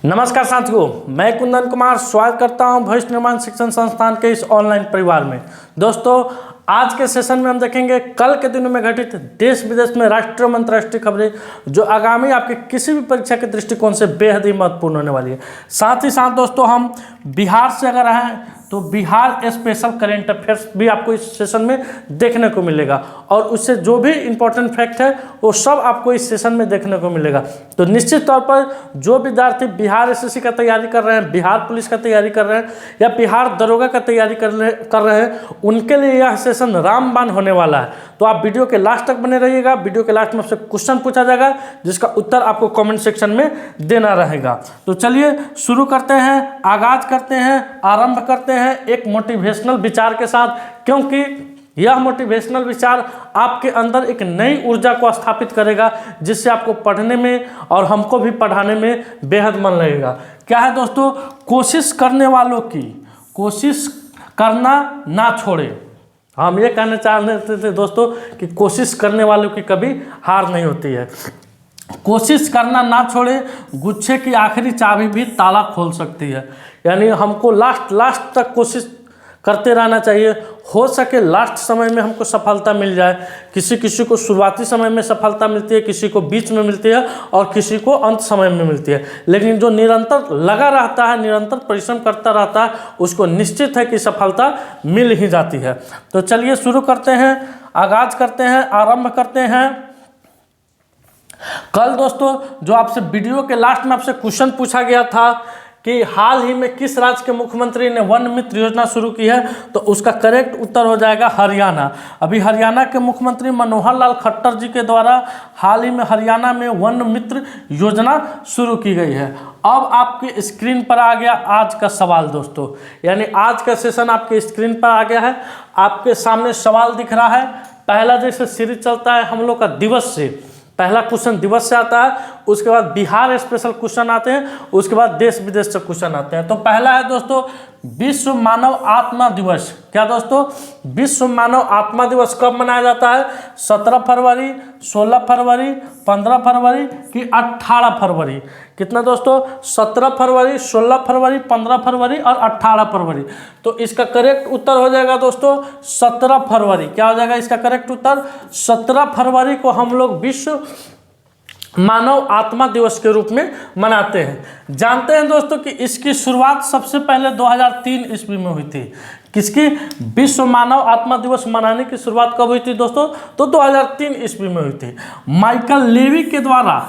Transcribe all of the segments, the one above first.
नमस्कार साथियों, मैं कुंदन कुमार स्वागत करता हूं भविष्य निर्माण शिक्षण संस्थान के इस ऑनलाइन परिवार में। दोस्तों, आज के सेशन में हम देखेंगे कल के दिनों में घटित देश विदेश में राष्ट्रीय और अंतर्राष्ट्रीय खबरें जो आगामी आपके किसी भी परीक्षा के दृष्टिकोण से बेहद ही महत्वपूर्ण होने वाली है। साथ ही साथ दोस्तों, हम बिहार से अगर हैं तो बिहार स्पेशल करेंट अफेयर्स भी आपको इस सेशन में देखने को मिलेगा और उससे जो भी इम्पोर्टेंट फैक्ट है वो सब आपको इस सेशन में देखने को मिलेगा। तो निश्चित तौर पर जो विद्यार्थी बिहार एसएससी का तैयारी कर रहे हैं, बिहार पुलिस का तैयारी कर रहे हैं या बिहार दरोगा का तैयारी कर रहे हैं, उनके लिए यह सेशन रामबाण होने वाला है। तो आप वीडियो के लास्ट तक बने रहिएगा। वीडियो के लास्ट में आपसे क्वेश्चन पूछा जाएगा जिसका उत्तर आपको कमेंट सेक्शन में देना रहेगा। तो चलिए शुरू करते हैं, आगाज करते हैं, आरंभ करते हैं एक मोटिवेशनल विचार के साथ, क्योंकि यह मोटिवेशनल विचार आपके अंदर एक नई ऊर्जा को स्थापित करेगा जिससे आपको पढ़ने में और हमको भी पढ़ाने में बेहद मन लगेगा। क्या है दोस्तों? कोशिश करने वालों की कोशिश करना ना छोड़े। हम ये कहना चाहते थे दोस्तों कि कोशिश करने वालों की कभी हार नहीं होती है। कोशिश करना ना छोड़े, गुच्छे की आखिरी चाबी भी ताला खोल सकती है। यानी हमको लास्ट तक कोशिश करते रहना चाहिए। हो सके लास्ट समय में हमको सफलता मिल जाए। किसी को शुरुआती समय में सफलता मिलती है, किसी को बीच में मिलती है और किसी को अंत समय में मिलती है, लेकिन जो निरंतर लगा रहता है, निरंतर परिश्रम करता रहता है, उसको निश्चित है कि सफलता मिल ही जाती है। तो चलिए शुरू करते हैं, आगाज करते हैं, आरंभ करते हैं। कल दोस्तों जो आपसे वीडियो के लास्ट में आपसे क्वेश्चन पूछा गया था कि हाल ही में किस राज्य के मुख्यमंत्री ने वन मित्र योजना शुरू की है, तो उसका करेक्ट उत्तर हो जाएगा हरियाणा। अभी हरियाणा के मुख्यमंत्री मनोहर लाल खट्टर जी के द्वारा हाल ही में हरियाणा में वन मित्र योजना शुरू की गई है। अब आपके स्क्रीन पर आ गया आज का सवाल दोस्तों, यानी आज का सेशन आपके स्क्रीन पर आ गया है। आपके सामने सवाल दिख रहा है। पहला जैसे सीरीज चलता है हम लोग का दिवस से, पहला क्वेश्चन दिवस से आता है, उसके बाद बिहार स्पेशल क्वेश्चन आते हैं, उसके बाद देश विदेश से क्वेश्चन आते हैं। तो पहला है दोस्तों विश्व मानव आत्मा दिवस। क्या दोस्तों? विश्व मानव आत्मा दिवस कब मनाया जाता है? 17 फरवरी, 16 फरवरी, 15 फरवरी कि 18 फरवरी? कितना दोस्तों? 17 फरवरी, 16 फरवरी, 15 फरवरी और 18 फरवरी। तो इसका करेक्ट उत्तर हो जाएगा दोस्तों 17 फरवरी। क्या हो जाएगा इसका करेक्ट उत्तर? 17 फरवरी को हम लोग विश्व मानव आत्मा दिवस के रूप में मनाते हैं। जानते हैं दोस्तों कि इसकी शुरुआत सबसे पहले 2003 ईस्वी में हुई थी। किसकी? विश्व मानव आत्मा दिवस मनाने की शुरुआत कब हुई थी दोस्तों? तो 2003 ईस्वी में हुई थी। माइकल लेवी के द्वारा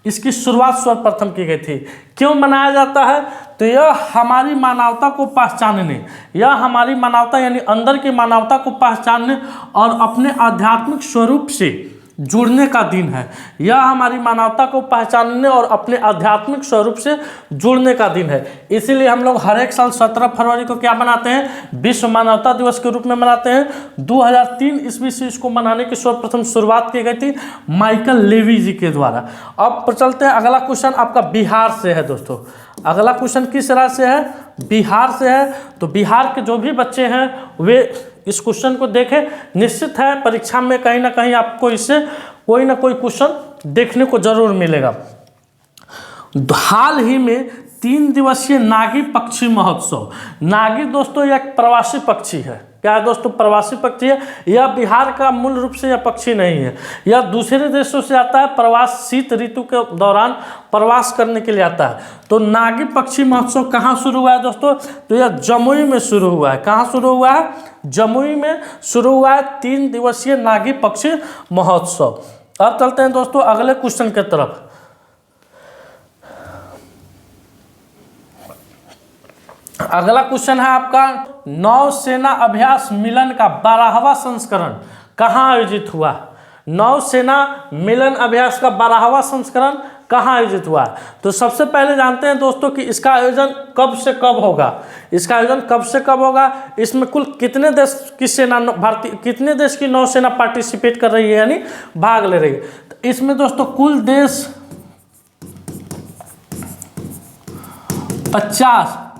इसकी शुरुआत सर्वप्रथम की गई थी। क्यों मनाया जाता है? तो यह हमारी मानवता को पहचानने, यह हमारी मानवता यानी अंदर की मानवता को पहचानने और अपने आध्यात्मिक स्वरूप से जुड़ने का दिन है। यह हमारी मानवता को पहचानने और अपने आध्यात्मिक स्वरूप से जुड़ने का दिन है। इसीलिए हम लोग हर एक साल 17 फरवरी को क्या मनाते हैं? विश्व मानवता दिवस के रूप में मनाते हैं। 2003 ईस्वी से इसको मनाने की सर्वप्रथम शुरुआत की गई थी माइकल लेवी जी के द्वारा। अब चलते हैं, अगला क्वेश्चन आपका बिहार से है दोस्तों। अगला क्वेश्चन किस राज्य से है? बिहार से है। तो बिहार के जो भी बच्चे हैं वे इस क्वेश्चन को देखें। निश्चित है परीक्षा में कहीं ना कहीं आपको इससे कोई ना कोई क्वेश्चन देखने को जरूर मिलेगा। हाल ही में 3 दिवसीय नागी पक्षी महोत्सव। नागी दोस्तों यह एक प्रवासी पक्षी है। क्या है दोस्तों? प्रवासी पक्षी है। यह बिहार का मूल रूप से यह पक्षी नहीं है, यह दूसरे देशों से आता है। प्रवास शीत ऋतु के दौरान प्रवास करने के लिए आता है। तो नागी पक्षी महोत्सव कहाँ शुरू हुआ है दोस्तों? तो यह जमुई में शुरू हुआ है। कहाँ शुरू हुआ है? जमुई में शुरू हुआ है 3 दिवसीय नागी पक्षी महोत्सव। अब चलते हैं दोस्तों अगले क्वेश्चन की तरफ। अगला क्वेश्चन है आपका नौसेना अभ्यास मिलन का 12वां संस्करण कहाँ आयोजित हुआ? नौसेना मिलन अभ्यास का 12वां संस्करण कहाँ आयोजित हुआ? तो सबसे पहले जानते हैं दोस्तों कि इसका आयोजन कब से कब होगा। इसका आयोजन कब से कब होगा? इसमें कुल कितने देश की सेना कितने देश की नौसेना पार्टिसिपेट कर रही है, यानी भाग ले रही है? तो इसमें दोस्तों कुल देश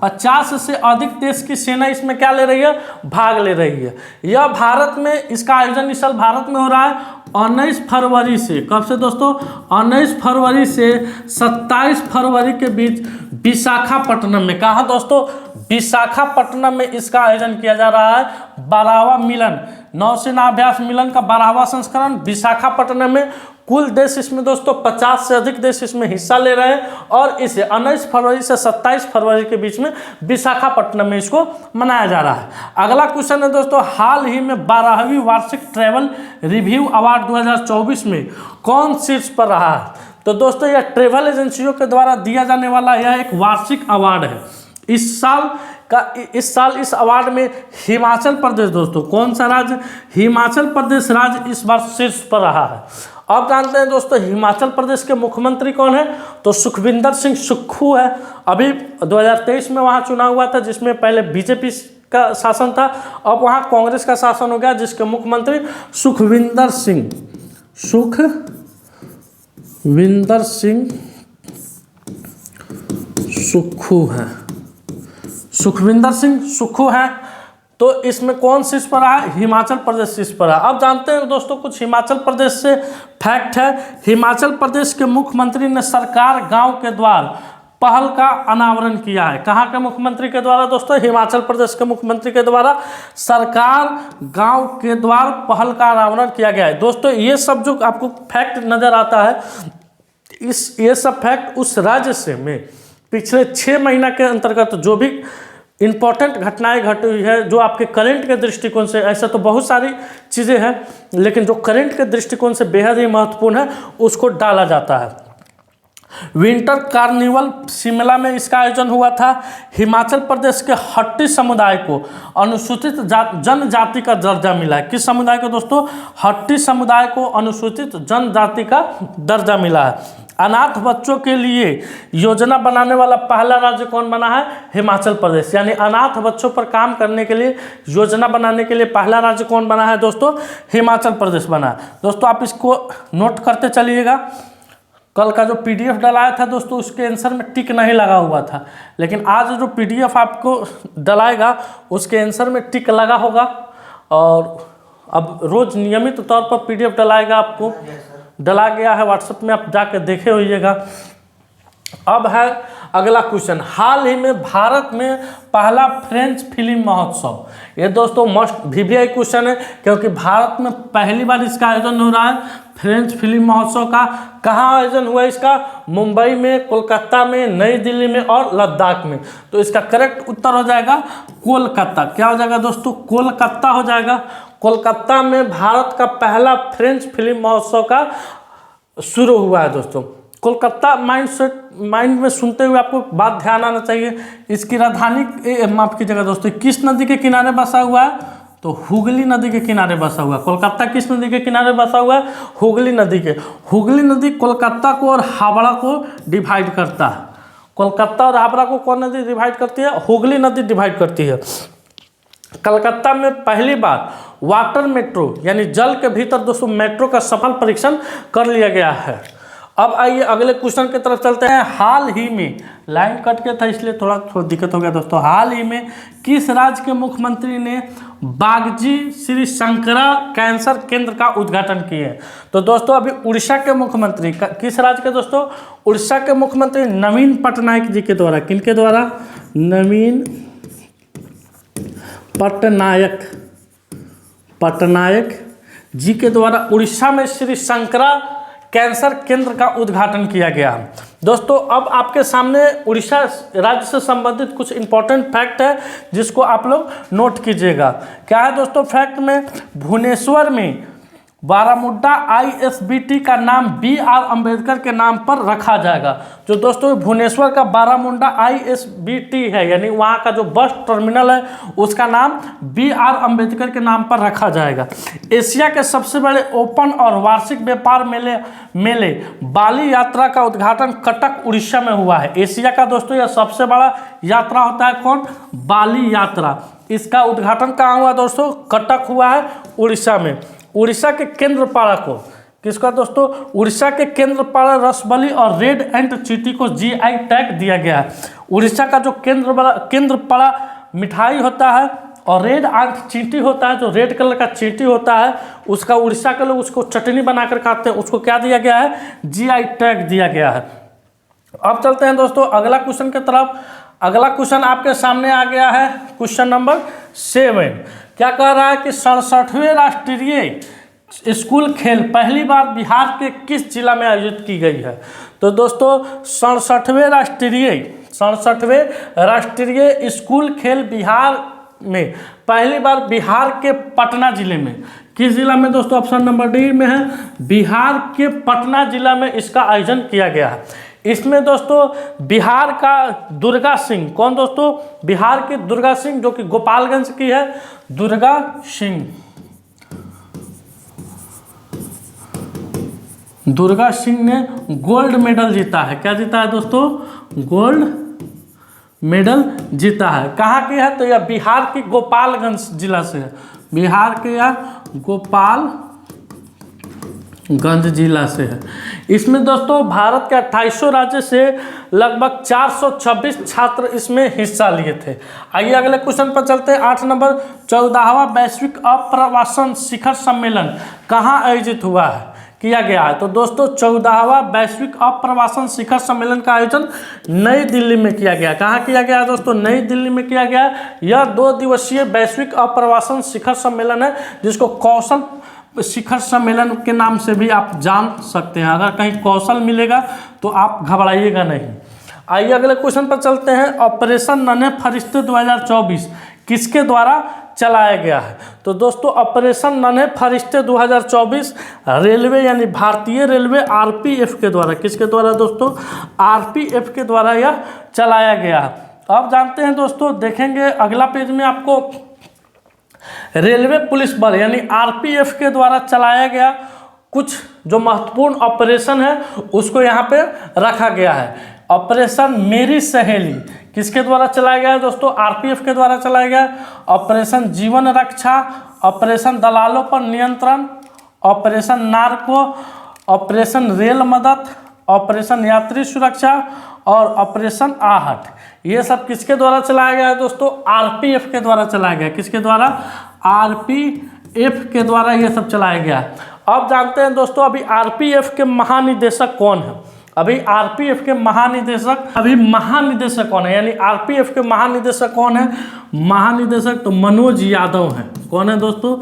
50 से अधिक देश की सेना इसमें क्या ले रही है? भाग ले रही है। यह भारत में, इसका आयोजन इस साल भारत में हो रहा है 19 फरवरी से, कब से दोस्तों, 19 फरवरी से 27 फरवरी के बीच विशाखापट्टनम में, कहाँ दोस्तों, विशाखापट्टनम में इसका आयोजन किया जा रहा है। 12वां मिलन, नौसेना अभ्यास मिलन का 12वां संस्करण विशाखापट्टनम में। कुल देश इसमें दोस्तों 50 से अधिक देश इसमें हिस्सा ले रहे हैं और इसे 19 फरवरी से 27 फरवरी के बीच में विशाखापट्टनम में इसको मनाया जा रहा है। अगला क्वेश्चन है दोस्तों, हाल ही में 12वीं वार्षिक ट्रैवल रिव्यू अवार्ड 2024 में कौन शीर्ष पर रहा है? तो दोस्तों यह ट्रैवल एजेंसियों के द्वारा दिया जाने वाला यह एक वार्षिक अवार्ड है। इस साल इस अवार्ड में हिमाचल प्रदेश, दोस्तों कौन सा राज्य, हिमाचल प्रदेश राज्य इस बार शीर्ष पर रहा है। अब जानते हैं दोस्तों हिमाचल प्रदेश के मुख्यमंत्री कौन है, तो सुखविंदर सिंह सुक्खू है। अभी 2023 में वहाँ चुनाव हुआ था जिसमें पहले बीजेपी का शासन था, अब वहाँ कांग्रेस का शासन हो गया जिसके मुख्यमंत्री सुखविंदर सिंह सुक्खू हैं। तो इसमें कौन शीर्ष पर रहा है, हिमाचल प्रदेश शीर्ष पर है। अब जानते हैं दोस्तों कुछ हिमाचल प्रदेश से फैक्ट है। हिमाचल प्रदेश के मुख्यमंत्री ने सरकार गांव के द्वार पहल का अनावरण किया है। कहाँ के मुख्यमंत्री के द्वारा दोस्तों, हिमाचल प्रदेश के मुख्यमंत्री के द्वारा सरकार गांव के द्वार पहल का अनावरण किया गया है। दोस्तों ये सब जो आपको फैक्ट नजर आता है, ये सब फैक्ट उस राज्य से में पिछले 6 महीना के अंतर्गत जो भी इम्पॉर्टेंट घटनाएं घटी हुई है, जो आपके करंट के दृष्टिकोण से, ऐसा तो बहुत सारी चीज़ें हैं लेकिन जो करंट के दृष्टिकोण से बेहद ही महत्वपूर्ण है उसको डाला जाता है। विंटर कार्निवल शिमला में इसका आयोजन हुआ था। हिमाचल प्रदेश के हट्टी समुदाय को अनुसूचित जनजाति का दर्जा मिला है। किस समुदाय को दोस्तों, हट्टी समुदाय को अनुसूचित जनजाति का दर्जा मिला है। अनाथ बच्चों के लिए योजना बनाने वाला पहला राज्य कौन बना है, हिमाचल प्रदेश। यानी अनाथ बच्चों पर काम करने के लिए योजना बनाने के लिए पहला राज्य कौन बना है दोस्तों, हिमाचल प्रदेश बना है। दोस्तों आप इसको नोट करते चलिएगा। कल का जो PDF डलाया था दोस्तों उसके आंसर में टिक नहीं लगा हुआ था, लेकिन आज जो PDF आपको डलाएगा उसके आंसर में टिक लगा होगा और अब रोज़ नियमित तौर पर PDF डलाएगा, आपको डला गया है व्हाट्सएप में, आप जाकर देखे होइएगा। अब है अगला क्वेश्चन, हाल ही में भारत में पहला फ्रेंच फिल्म महोत्सव। ये दोस्तों मस्ट VVI क्वेश्चन है क्योंकि भारत में पहली बार इसका आयोजन हो रहा है फ्रेंच फिल्म महोत्सव का। कहाँ आयोजन हुआ इसका, मुंबई में, कोलकाता में, नई दिल्ली में और लद्दाख में। तो इसका करेक्ट उत्तर हो जाएगा कोलकाता। क्या हो जाएगा दोस्तों, कोलकाता हो जाएगा। कोलकाता में भारत का पहला फ्रेंच फिल्म महोत्सव का शुरू हुआ है दोस्तों। कोलकाता माइंड में सुनते हुए आपको बात ध्यान आना चाहिए। इसकी राजधानी माफ कीजिएगा दोस्तों, किस नदी के किनारे बसा हुआ है, तो हुगली नदी के किनारे बसा हुआ है। कोलकाता किस नदी के किनारे बसा हुआ है, हुगली नदी के। हुगली नदी कोलकाता को और हावड़ा को डिवाइड करता है। कोलकाता और हावड़ा को कौन नदी डिवाइड करती है, हुगली नदी डिवाइड करती है। कलकत्ता में पहली बार वाटर मेट्रो यानी जल के भीतर दोस्तों मेट्रो का सफल परीक्षण कर लिया गया है। अब आइए अगले क्वेश्चन की तरफ चलते हैं। हाल ही में, लाइन कट के था इसलिए थोड़ा दिक्कत हो गया दोस्तों। हाल ही में किस राज्य के मुख्यमंत्री ने बागजी श्री शंकरा कैंसर केंद्र का उद्घाटन किया है? तो दोस्तों अभी उड़ीसा के मुख्यमंत्री, किस राज्य के दोस्तों, उड़ीसा के मुख्यमंत्री नवीन पटनायक जी के द्वारा, किनके द्वारा, नवीन पटनायक जी के द्वारा उड़ीसा में श्री शंकरा कैंसर केंद्र का उद्घाटन किया गया। दोस्तों अब आपके सामने उड़ीसा राज्य से संबंधित कुछ इंपॉर्टेंट फैक्ट है जिसको आप लोग नोट कीजिएगा। क्या है दोस्तों फैक्ट में, भुवनेश्वर में बारामुड्डा ISBT का नाम BR अम्बेडकर के नाम पर रखा जाएगा। जो दोस्तों भुवनेश्वर का बारामुड्डा ISBT है यानी वहाँ का जो बस टर्मिनल है उसका नाम BR अम्बेडकर के नाम पर रखा जाएगा। एशिया के सबसे बड़े ओपन और वार्षिक व्यापार मेले बाली यात्रा का उद्घाटन कटक उड़ीसा में हुआ है। एशिया का दोस्तों यह सबसे बड़ा यात्रा होता है कौन, बाली यात्रा। इसका उद्घाटन कहाँ हुआ दोस्तों, कटक हुआ है उड़ीसा में। उड़ीसा के केंद्रपाड़ा को, किसका दोस्तों, उड़ीसा के केंद्रपाड़ा रसबली और रेड एंट चीटी को GI टैग दिया गया है। उड़ीसा का जो केंद्रपाड़ा मिठाई होता है और रेड आंख चींटी होता है, जो रेड कलर का चींटी होता है उसका उड़ीसा के लोग उसको चटनी बनाकर खाते हैं, उसको क्या दिया गया है, जीआई टैग दिया गया है। अब चलते हैं दोस्तों अगला क्वेश्चन की तरफ। अगला क्वेश्चन आपके सामने आ गया है, क्वेश्चन नंबर 7। क्या कह रहा है कि 67वें राष्ट्रीय स्कूल खेल पहली बार बिहार के किस जिला में आयोजित की गई है। तो दोस्तों 67वें राष्ट्रीय स्कूल खेल बिहार में पहली बार बिहार के पटना जिले में, किस जिला में दोस्तों, ऑप्शन नंबर डी में है, बिहार के पटना जिला में इसका आयोजन किया गया है। इसमें दोस्तों बिहार का दुर्गा सिंह, कौन दोस्तों, बिहार की दुर्गा सिंह जो कि गोपालगंज की है, दुर्गा सिंह ने गोल्ड मेडल जीता है। क्या जीता है दोस्तों, गोल्ड मेडल जीता है। कहाँ की है, तो यह बिहार की गोपालगंज जिला से है, बिहार के या गोपालगंज जिला से है। इसमें दोस्तों भारत के 2800 राज्य से लगभग 426 छात्र इसमें हिस्सा लिए थे। आइए अगले क्वेश्चन पर चलते हैं। 8 नंबर, 14वां वैश्विक अप्रवासन शिखर सम्मेलन कहाँ आयोजित हुआ है, किया गया है। तो दोस्तों 14वां वैश्विक अप्रवासन शिखर सम्मेलन का आयोजन नई दिल्ली में किया गया। कहाँ किया गया दोस्तों, नई दिल्ली में किया गया। यह 2 दिवसीय वैश्विक अप्रवासन शिखर सम्मेलन है, जिसको कौशल शिखर सम्मेलन के नाम से भी आप जान सकते हैं। अगर कहीं कौशल मिलेगा तो आप घबराइएगा नहीं। आइए अगले क्वेश्चन पर चलते हैं। ऑपरेशन नन्हे फरिश्ते 2024 किसके द्वारा चलाया गया है। तो दोस्तों ऑपरेशन नन्हे फरिश्ते 2024 रेलवे यानी भारतीय रेलवे आरपीएफ के द्वारा, किसके द्वारा दोस्तों, आरपीएफ के द्वारा यह चलाया गया है। अब जानते हैं दोस्तों, देखेंगे अगला पेज में आपको रेलवे पुलिस बल यानी आरपीएफ के द्वारा चलाया गया कुछ जो महत्वपूर्ण ऑपरेशन है उसको यहाँ पे रखा गया है। ऑपरेशन मेरी सहेली किसके द्वारा चलाया गया है दोस्तों, आरपीएफ के द्वारा चलाया गया। ऑपरेशन जीवन रक्षा, ऑपरेशन दलालों पर नियंत्रण, ऑपरेशन नार्को, ऑपरेशन रेल मदद, ऑपरेशन यात्री सुरक्षा और ऑपरेशन आहट, ये सब किसके द्वारा चलाया गया है दोस्तों, आरपीएफ के द्वारा चलाया गया। किसके द्वारा, आरपीएफ के द्वारा ये सब चलाया गया। अब जानते हैं दोस्तों अभी आरपीएफ के महानिदेशक कौन है। अभी आरपीएफ के महानिदेशक कौन है, यानी आरपीएफ के महानिदेशक कौन है, महानिदेशक तो मनोज यादव हैं। कौन है दोस्तों,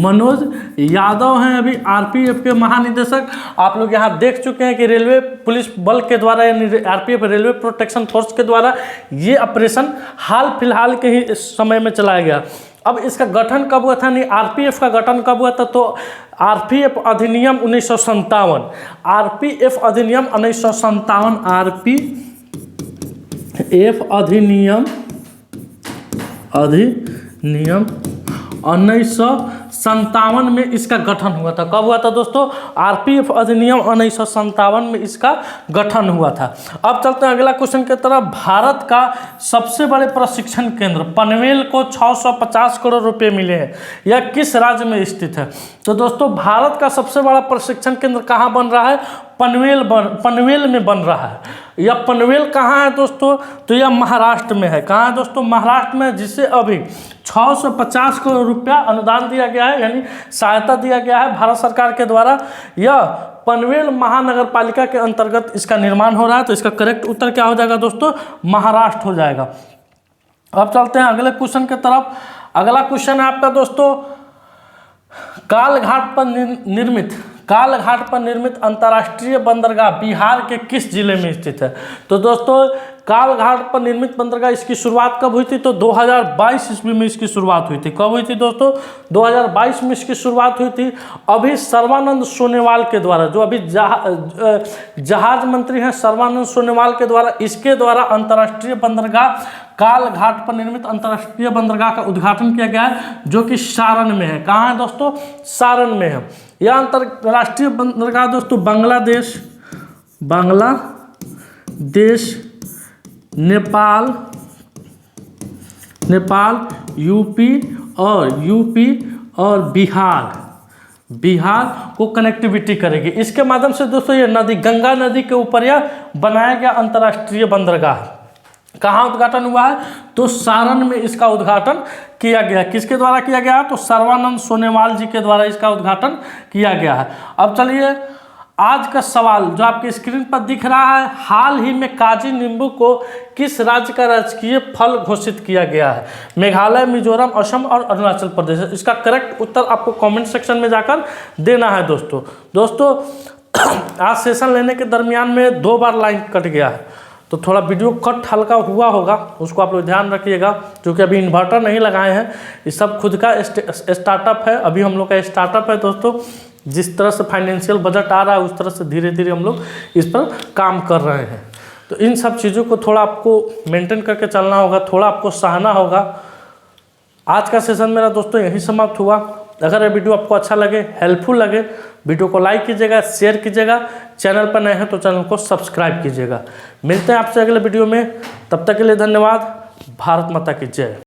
मनोज यादव हैं अभी आरपीएफ के महानिदेशक। आप लोग यहाँ देख चुके हैं कि रेलवे पुलिस बल के द्वारा यानी आरपीएफ रेलवे प्रोटेक्शन फोर्स के द्वारा ये ऑपरेशन हाल फिलहाल के ही समय में चलाया गया। अब इसका गठन कब हुआ था, यानी आरपीएफ का गठन कब हुआ था, तो आरपीएफ अधिनियम 1957, आरपीएफ अधिनियम 1957, आरपीएफ अधिनियम 1957 में इसका गठन हुआ था। कब हुआ था दोस्तों, आरपीएफ अधिनियम 1957 में इसका गठन हुआ था। अब चलते हैं अगला क्वेश्चन की तरफ। भारत का सबसे बड़े प्रशिक्षण केंद्र पनवेल को 650 करोड़ रुपए मिले हैं, यह किस राज्य में स्थित है। तो दोस्तों भारत का सबसे बड़ा प्रशिक्षण केंद्र कहाँ बन रहा है, पनवेल में बन रहा है। यह पनवेल कहाँ है दोस्तों, तो यह महाराष्ट्र में है। कहाँ है दोस्तों, महाराष्ट्र में, जिसे अभी 650 करोड़ रुपया अनुदान दिया गया है, यानी सहायता दिया गया है भारत सरकार के द्वारा। यह पनवेल महानगर पालिका के अंतर्गत इसका निर्माण हो रहा है। तो इसका करेक्ट उत्तर क्या हो जाएगा दोस्तों, महाराष्ट्र हो जाएगा। अब चलते हैं अगले क्वेश्चन की तरफ। अगला क्वेश्चन है आपका दोस्तों, कालघाट पर निर्मित अंतर्राष्ट्रीय बंदरगाह बिहार के किस जिले में स्थित है। तो दोस्तों कालघाट पर निर्मित बंदरगाह इसकी शुरुआत कब हुई थी, तो 2022 ईस्वी में इसकी शुरुआत हुई थी। कब हुई थी दोस्तों, 2022 में इसकी शुरुआत हुई थी। अभी सर्बानंद सोनोवाल के द्वारा, जो अभी जहाज मंत्री हैं सर्बानंद सोनोवाल के द्वारा, इसके द्वारा अंतर्राष्ट्रीय बंदरगाह कालघाट पर निर्मित अंतर्राष्ट्रीय बंदरगाह का उद्घाटन किया गया है, जो कि सारण में है। कहाँ है दोस्तों, सारण में है। यह अंतर्राष्ट्रीय बंदरगाह दोस्तों बांग्लादेश, नेपाल, यूपी और बिहार को कनेक्टिविटी करेगी। इसके माध्यम से दोस्तों ये नदी, गंगा नदी के ऊपर यह बनाया गया अंतर्राष्ट्रीय बंदरगाह। कहाँ उद्घाटन हुआ है? तो सारण में इसका उद्घाटन किया गया। किसके द्वारा किया गया है? तो सर्बानंद सोनोवाल जी के द्वारा इसका उद्घाटन किया गया है। अब चलिए आज का सवाल जो आपकी स्क्रीन पर दिख रहा है, हाल ही में काजी नींबू को किस राज्य का राजकीय फल घोषित किया गया है? मेघालय, मिजोरम, असम और अरुणाचल प्रदेश। इसका करेक्ट उत्तर आपको कमेंट सेक्शन में जाकर देना है दोस्तों। आज सेशन लेने के दरमियान में 2 बार लाइन कट गया है, तो थोड़ा वीडियो कट हल्का हुआ होगा, उसको आप लोग ध्यान रखिएगा, क्योंकि अभी इन्वर्टर नहीं लगाए हैं। ये सब खुद का स्टार्टअप है, अभी हम लोग का स्टार्टअप है दोस्तों। जिस तरह से फाइनेंशियल बजट आ रहा है उस तरह से धीरे धीरे हम लोग इस पर काम कर रहे हैं। तो इन सब चीज़ों को थोड़ा आपको मेंटेन करके चलना होगा, थोड़ा आपको सहना होगा। आज का सेशन मेरा दोस्तों यही समाप्त हुआ। अगर ये वीडियो आपको अच्छा लगे, हेल्पफुल लगे, वीडियो को लाइक कीजिएगा, शेयर कीजिएगा, चैनल पर नए हैं तो चैनल को सब्सक्राइब कीजिएगा। मिलते हैं आपसे अगले वीडियो में, तब तक के लिए धन्यवाद। भारत माता की जय।